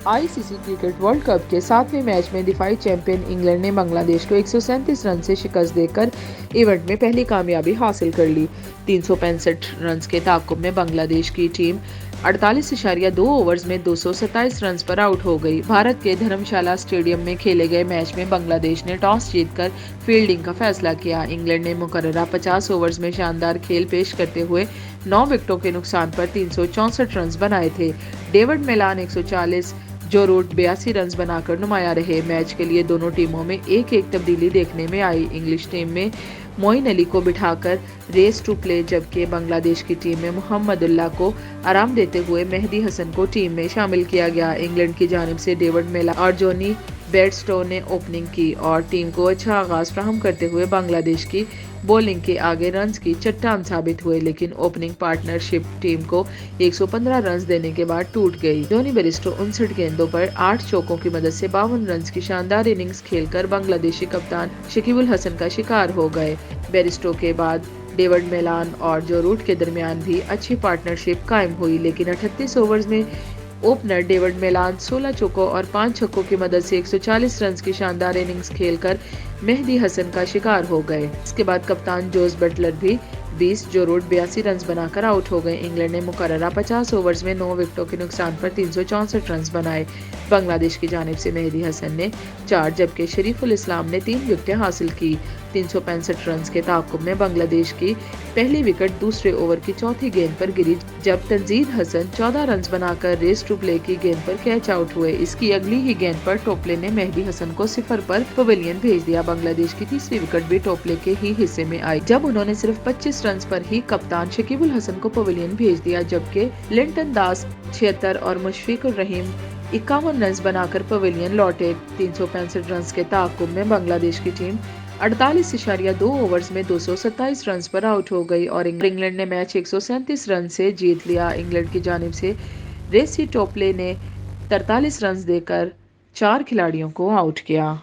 ICC cricket world cup کے 7ویں match میں دفاعی چیمپئن انگلینڈ نے بنگلہ دیش کو 137 رن سے شکست دے کر ایونٹ میں پہلی کامیابی حاصل کر لی۔ 365 رنز کے تعاقب میں بنگلہ دیش کی ٹیم 48.2 اوورز میں 227 رنز پر آؤٹ ہو گئی۔ بھارت کے دھرم شالہ اسٹیڈیم میں کھیلے گئے میچ میں بنگلہ دیش نے ٹاس جیت کر فیلڈنگ کا فیصلہ کیا۔ انگلینڈ نے مقررہ 50 اوورز میں شاندار کھیل پیش کرتے ہوئے 9 وکٹوں کے نقصان پر 364 رنز بنائے تھے۔ ڈیوڈ میلان 140، جو روٹ 82 رنز بنا کر نمایاں رہے۔ میچ کے لیے دونوں ٹیموں میں ایک تبدیلی دیکھنے میں آئی۔ انگلش ٹیم میں معین علی کو بٹھا کر ریس ٹو پلے، جبکہ بنگلہ دیش کی ٹیم میں محمد اللہ کو آرام دیتے ہوئے مہدی حسن کو ٹیم میں شامل کیا گیا۔ انگلینڈ کی جانب سے ڈیوڈ میلان اور جونی بیئرسٹو نے اوپننگ کی اور ٹیم کو اچھا آغاز فراہم کرتے ہوئے بنگلہ دیش کی بولنگ کے آگے رنز کی چٹان ثابت ہوئے، لیکن اوپننگ پارٹنرشپ ٹیم کو 115 رنز دینے کے بعد ٹوٹ گئی۔ جونی بیئرسٹو 59 گیندوں پر 8 چوکوں کی مدد سے 52 رنز کی شاندار اننگز کھیل کر بنگلہ دیشی کپتان شکیب الحسن کا شکار ہو گئے۔ بیئرسٹو کے بعد ڈیوڈ میلان اور جو روٹ کے درمیان بھی اچھی پارٹنرشپ قائم ہوئی، لیکن 38 اوورز میں اوپنر ڈیوڈ میلان 16 چوکوں اور 5 چھکوں کی مدد سے 140 رنز کی شاندار اننگز کھیل کر مہدی حسن کا شکار ہو گئے۔ اس کے بعد کپتان جوز بٹلر بھی 20 جو روٹ 82 رنز بنا کر آؤٹ ہو گئے۔ انگلینڈ نے مقررہ 50 اوورز میں 9 وکٹوں کے نقصان پر 364 رنز بنائے۔ بنگلہ دیش کی جانب سے مہدی حسن نے 4 جبکہ شریف الاسلام نے 3 وکٹیں حاصل کی۔ 365 رنز کے تعاقب میں بنگلہ دیش کی پہلی وکٹ دوسرے اوور کی چوتھی گیند پر گری، جب تنزید حسن 14 رنز بنا کر ریس ٹو پلے کی گیند پر کیچ آؤٹ ہوئے۔ اس کی اگلی ہی گیند پر ٹوپلے نے مہدی حسن کو 0 پر پویلین بھیج دیا۔ بنگلہ دیش کی تیسری وکٹ بھی ٹوپلے کے ہی حصے میں آئی، جب انہوں نے صرف 25 رنز پر ہی کپتان شکیب الحسن کو پویلین بھیج دیا، جبکہ لنٹن داس 76 اور مشفق الرحیم 51 رنز بنا کر پویلین لوٹے۔ 365 رنز کے تعاقب میں بنگلہ دیش کی ٹیم 48.2 اوورز میں 227 رنز پر آؤٹ ہو گئی اور انگلینڈ نے میچ 137 رن سے جیت لیا۔ انگلینڈ کی جانب سے ریسی ٹوپلے نے 43 رنز دے کر 4 کھلاڑیوں کو آؤٹ کیا۔